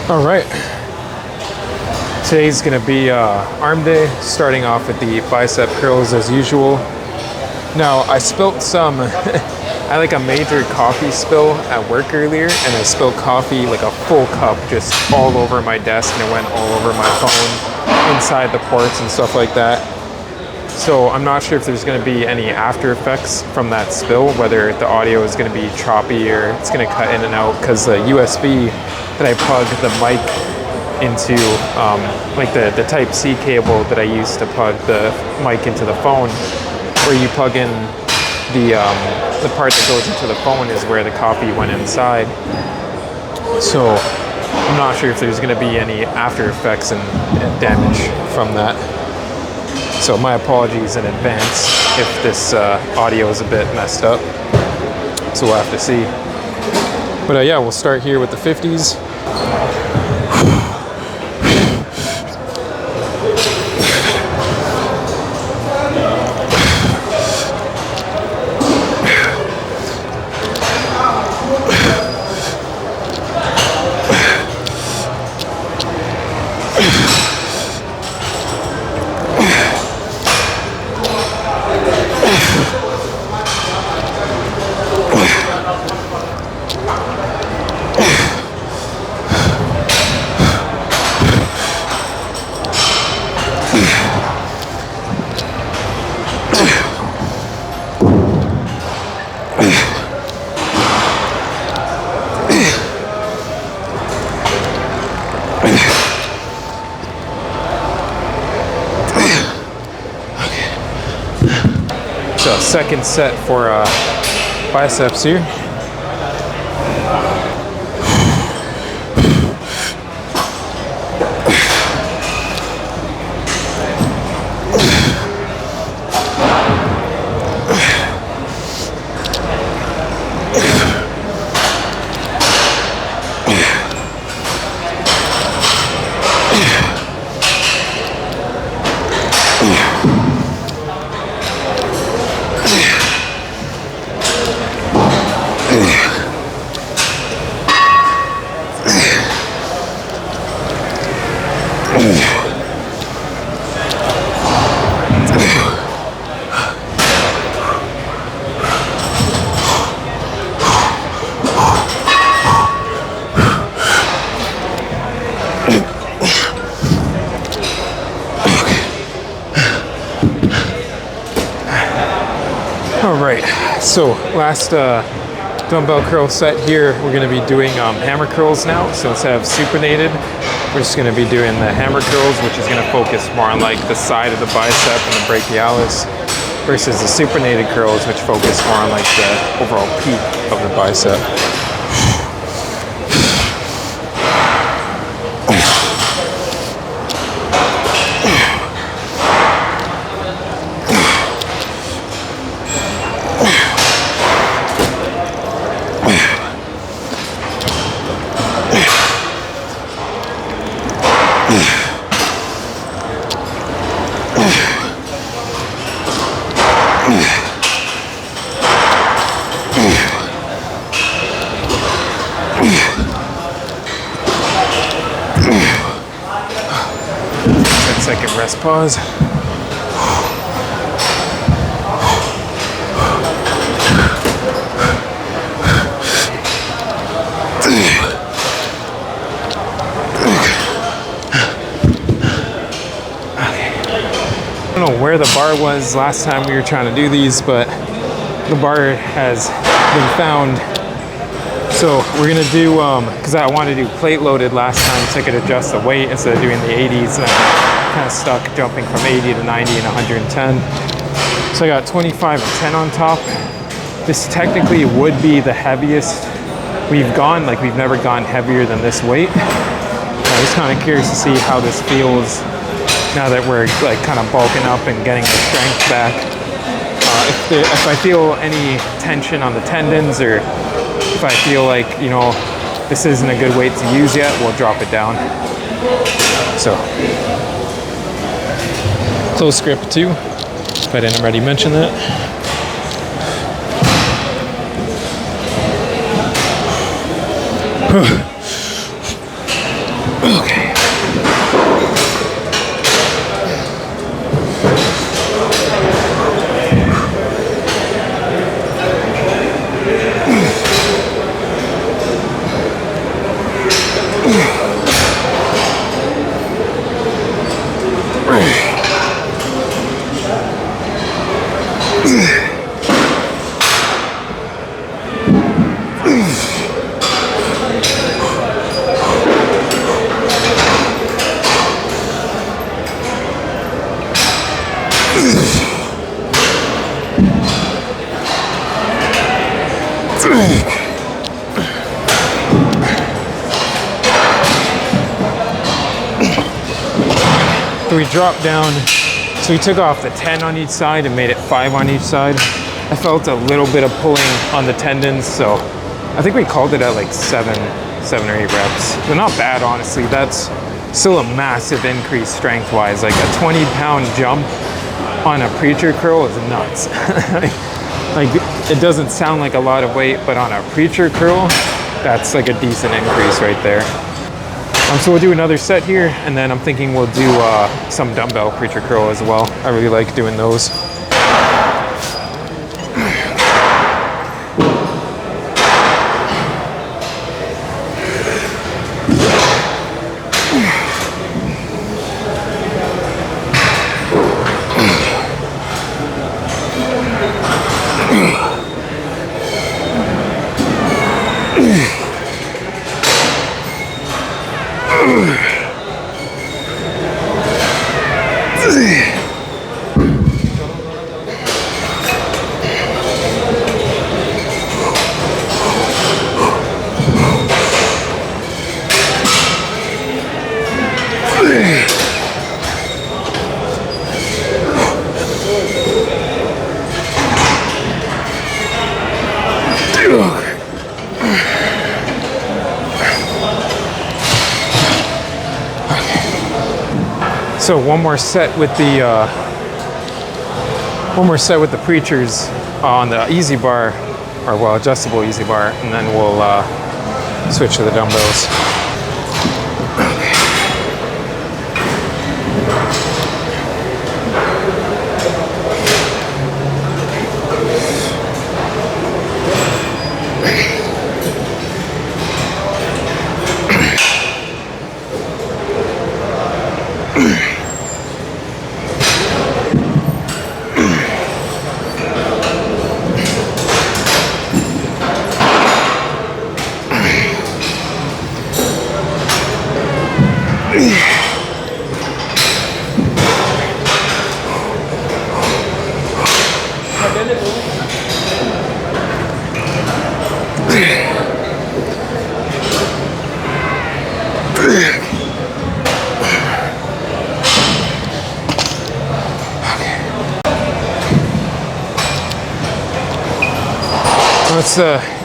All right. Today's gonna be arm day, starting off with the bicep curls as usual. Now, I spilt some, I had like a major coffee spill at work earlier, and I spilled coffee, like a full cup, just all over my desk, and it went all over my phone, inside the ports and stuff like that. So I'm not sure if there's gonna be any after effects from that spill, whether the audio is gonna be choppy or it's gonna cut in and out, because the USB that I plug the mic into, like the Type-C cable that I use to plug the mic into the phone, where you plug in the part that goes into the phone is where the coffee went inside. So I'm not sure if there's going to be any after effects and damage from that. So my apologies in advance if this audio is a bit messed up. So we'll have to see. But yeah, we'll start here with the 50s. So second set for biceps here. All right, so last dumbbell curl set here, we're gonna be doing hammer curls now. So instead of supinated, we're just gonna be doing the hammer curls, which is gonna focus more on like the side of the bicep and the brachialis, versus the supinated curls, which focus more on like the overall peak of the bicep. Second rest pause. I don't know where the bar was last time we were trying to do these, but the bar has been found. So we're gonna do, because I wanted to do plate loaded last time so I could adjust the weight instead of doing the 80s. And I'm kind of stuck jumping from 80 to 90 and 110. So I got 25 and 10 on top. This technically would be the heaviest we've gone. Like, we've never gone heavier than this weight. I'm just kind of curious to see how this feels now that we're like kind of bulking up and getting the strength back. If I feel any tension on the tendons, or if I feel like, you know, this isn't a good weight to use yet, we'll drop it down. So, close grip too, if I didn't already mention that. So we dropped down, so we took off the 10 on each side and made it 5 on each side. I felt a little bit of pulling on the tendons, so I think we called it at like 7 or 8 reps. But not bad, honestly. That's still a massive increase strength-wise. Like a 20-pound jump on a preacher curl is nuts. Like it doesn't sound like a lot of weight, but on a preacher curl, that's like a decent increase right there. So we'll do another set here, and then I'm thinking we'll do some dumbbell preacher curl as well. I really like doing those. So one more set with the preachers on the easy bar, or well, adjustable easy bar, and then we'll switch to the dumbbells.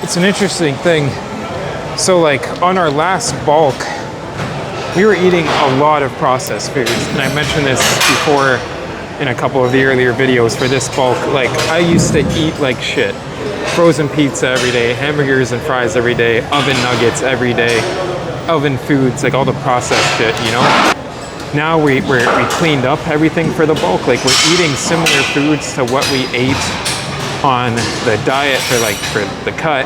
It's an interesting thing. So like on our last bulk, we were eating a lot of processed foods, and I mentioned this before in a couple of the earlier videos for this bulk. Like I used to eat like shit. Frozen pizza every day, hamburgers and fries every day, oven nuggets every day, oven foods, like all the processed shit, you know? Now we cleaned up everything for the bulk. Like we're eating similar foods to what we ate on the diet for the cut.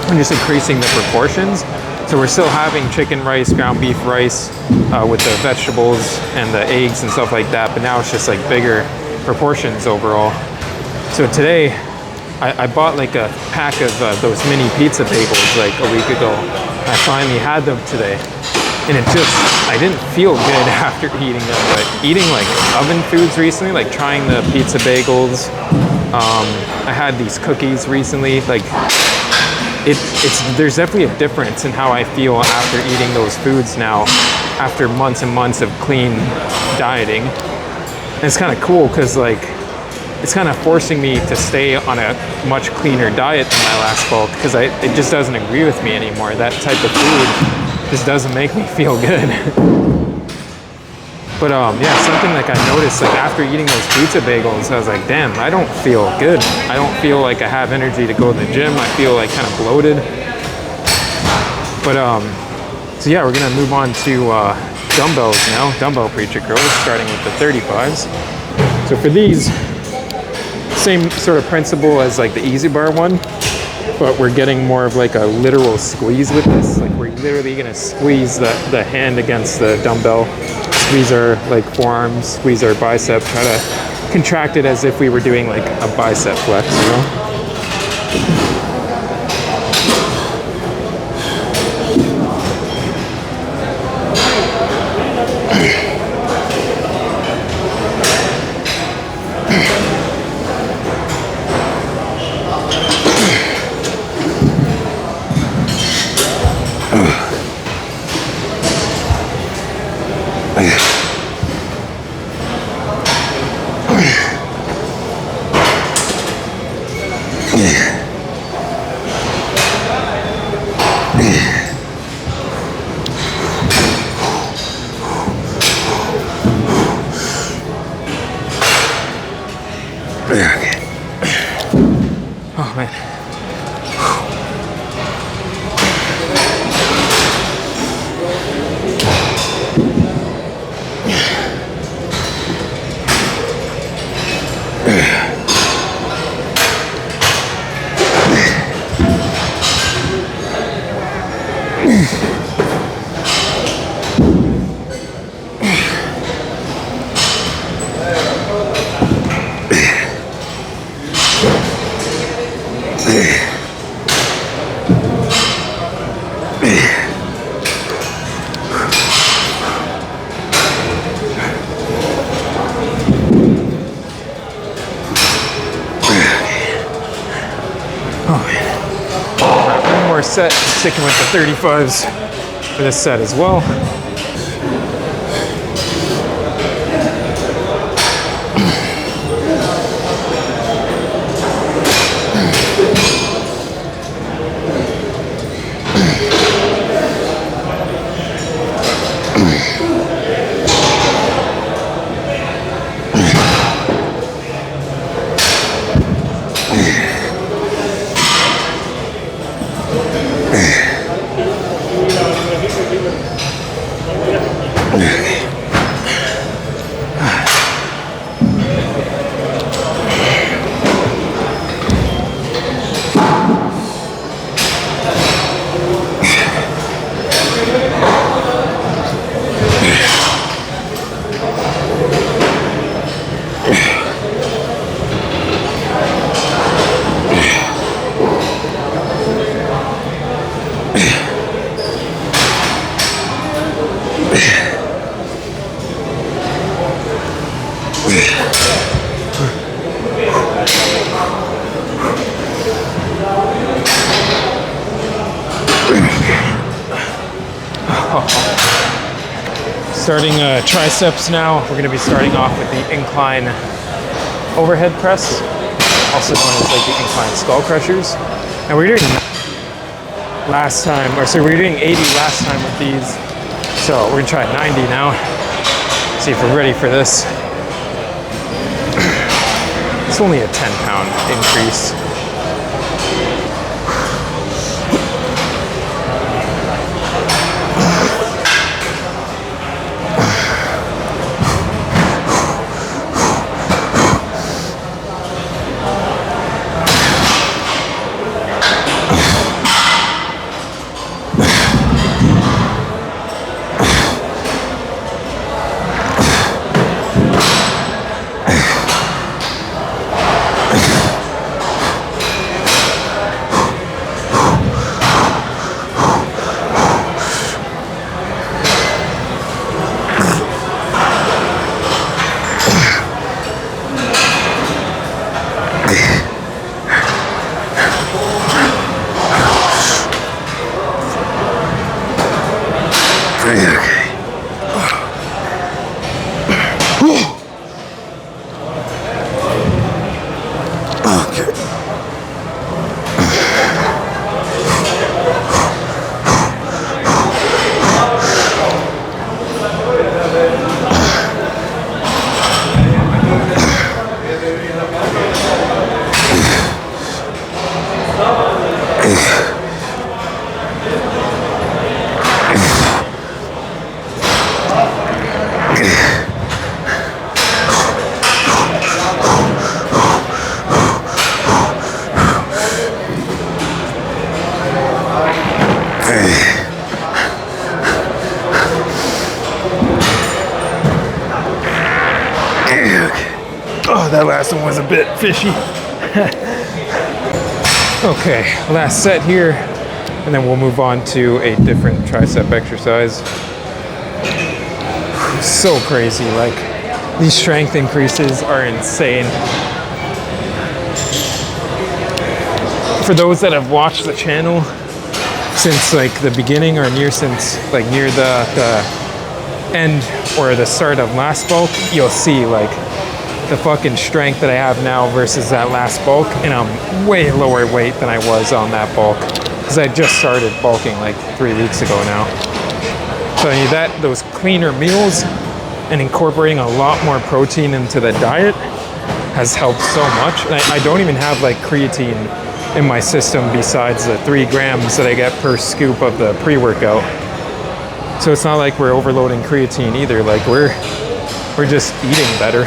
I'm just increasing the proportions. So we're still having chicken rice, ground beef rice with the vegetables and the eggs and stuff like that, but now it's just like bigger proportions overall. So today, I bought like a pack of those mini pizza bagels like a week ago. I finally had them today. And I didn't feel good after eating them, but eating like oven foods recently, like trying the pizza bagels, I had these cookies recently, like there's definitely a difference in how I feel after eating those foods now, after months and months of clean dieting. And it's kind of cool because like, it's kind of forcing me to stay on a much cleaner diet than my last bulk because it just doesn't agree with me anymore. That type of food just doesn't make me feel good. But yeah, something like I noticed, like after eating those pizza bagels, I was like, damn, I don't feel good. I don't feel like I have energy to go to the gym. I feel like kind of bloated. But so yeah, we're gonna move on to dumbbells now, dumbbell preacher curls, starting with the 35s. So for these, same sort of principle as like the easy bar one, but we're getting more of like a literal squeeze with this. Like we're literally gonna squeeze the hand against the dumbbell, squeeze our like forearms, squeeze our bicep, try to contract it as if we were doing like a bicep flex, you know? Okay. Oh man. One more set, sticking with the 35s for this set as well. Starting triceps now. We're going to be starting off with the incline overhead press, also known as like the incline skull crushers. And we were doing last time, or so we were doing 80 last time with these. So we're going to try 90 now. See if we're ready for this. It's only a 10-pound increase. Oh, that last one was a bit fishy. Okay, last set here, and then we'll move on to a different tricep exercise. So crazy, like these strength increases are insane. For those that have watched the channel since like the beginning or near the end or the start of last bulk, you'll see like the fucking strength that I have now versus that last bulk, and I'm way lower weight than I was on that bulk. because I just started bulking like 3 weeks ago now. So I need that, those cleaner meals and incorporating a lot more protein into the diet has helped so much. And I don't even have like creatine in my system besides the 3 grams that I get per scoop of the pre-workout. So it's not like we're overloading creatine either. Like we're just eating better.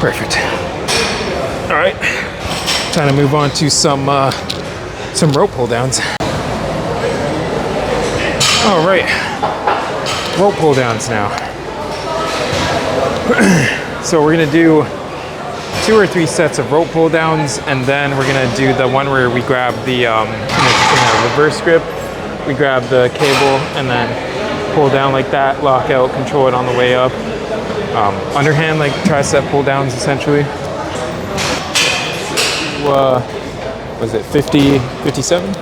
Perfect. All right, time to move on to some rope pull downs. All right, rope pull downs now. So we're gonna do 2 or 3 sets of rope pull downs, and then we're gonna do the one where we grab the in a reverse grip. We grab the cable and then pull down like that, lock out, control it on the way up. Underhand, like tricep pull downs essentially. Was it 50, 57?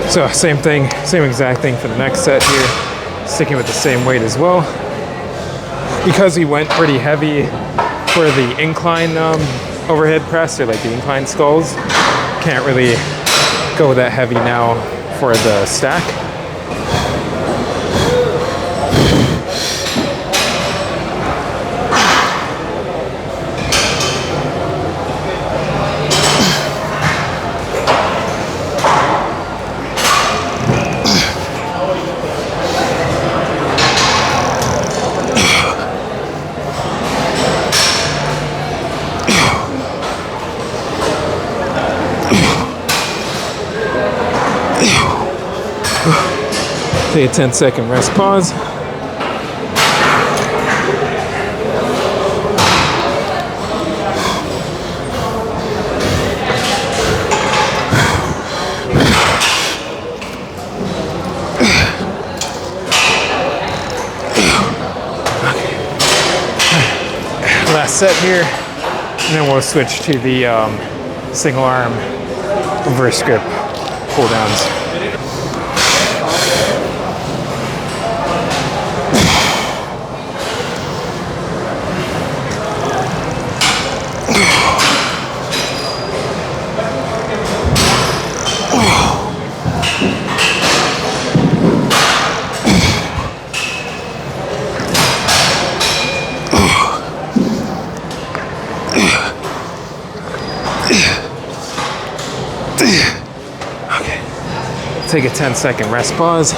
So same thing, same exact thing for the next set here, sticking with the same weight as well. Because we went pretty heavy for the incline overhead press, or like the incline sculls, can't really go that heavy now for the stack. Take a 10-second rest pause. Last set here, and then we'll switch to the single arm reverse grip pull downs. Take a 10-second rest pause.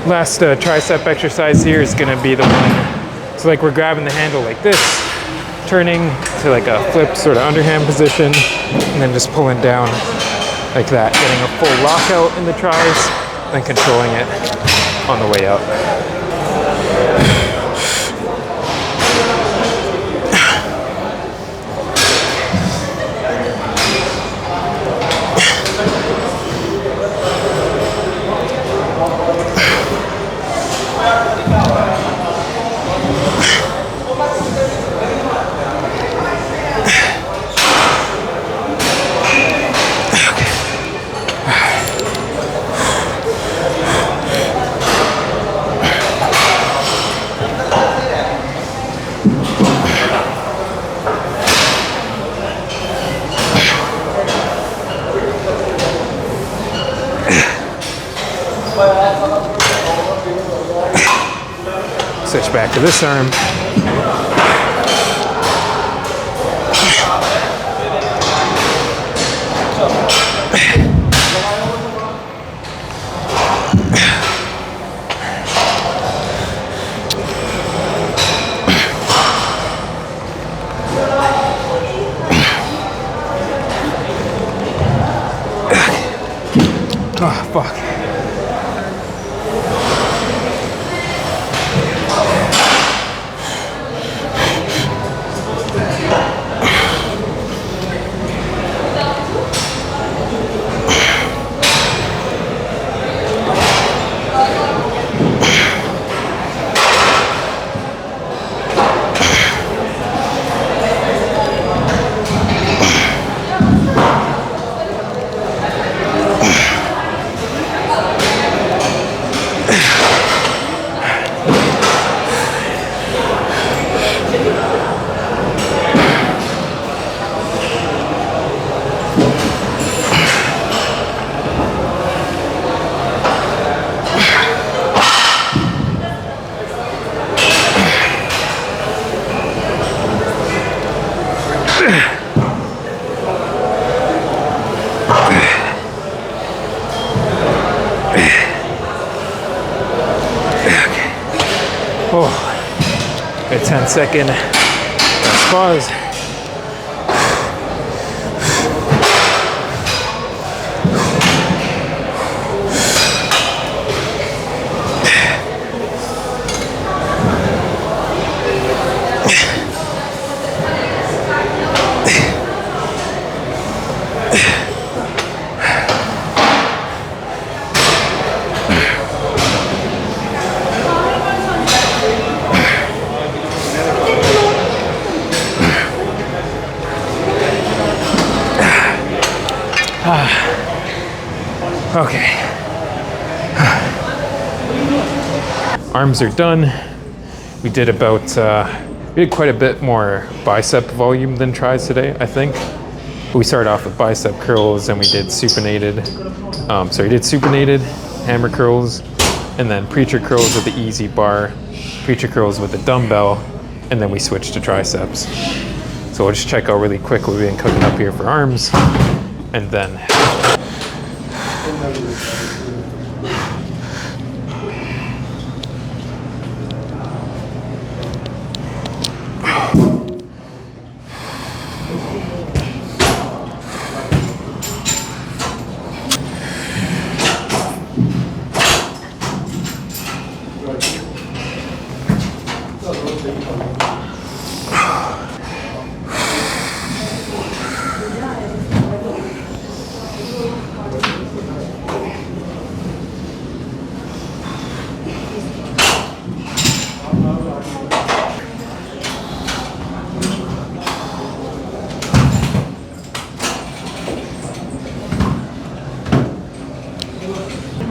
Last tricep exercise here is going to be the one, so like we're grabbing the handle like this, turning to like a flip sort of underhand position, and then just pulling down like that, getting a full lockout in the tris, then controlling it on the way up. for this arm. Oh, fuck. Oh, a 10-second pause. Okay. Arms are done. We did we did quite a bit more bicep volume than tries today, I think. We started off with bicep curls and we did supinated. So we did supinated, hammer curls, and then preacher curls with the easy bar, preacher curls with the dumbbell, and then we switched to triceps. So we'll just check out really quick what we've been cooking up here for arms, and then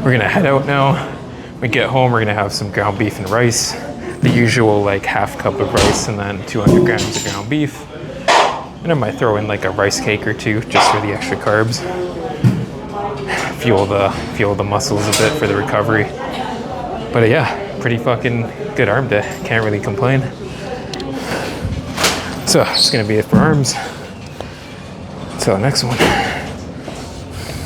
we're gonna head out now. When we get home, we're gonna have some ground beef and rice. The usual like half cup of rice and then 200 grams of ground beef. And I might throw in like a rice cake or two just for the extra carbs. Fuel the muscles a bit for the recovery. But yeah, pretty fucking good arm day. Can't really complain. So that's gonna be it for arms. Until the next one.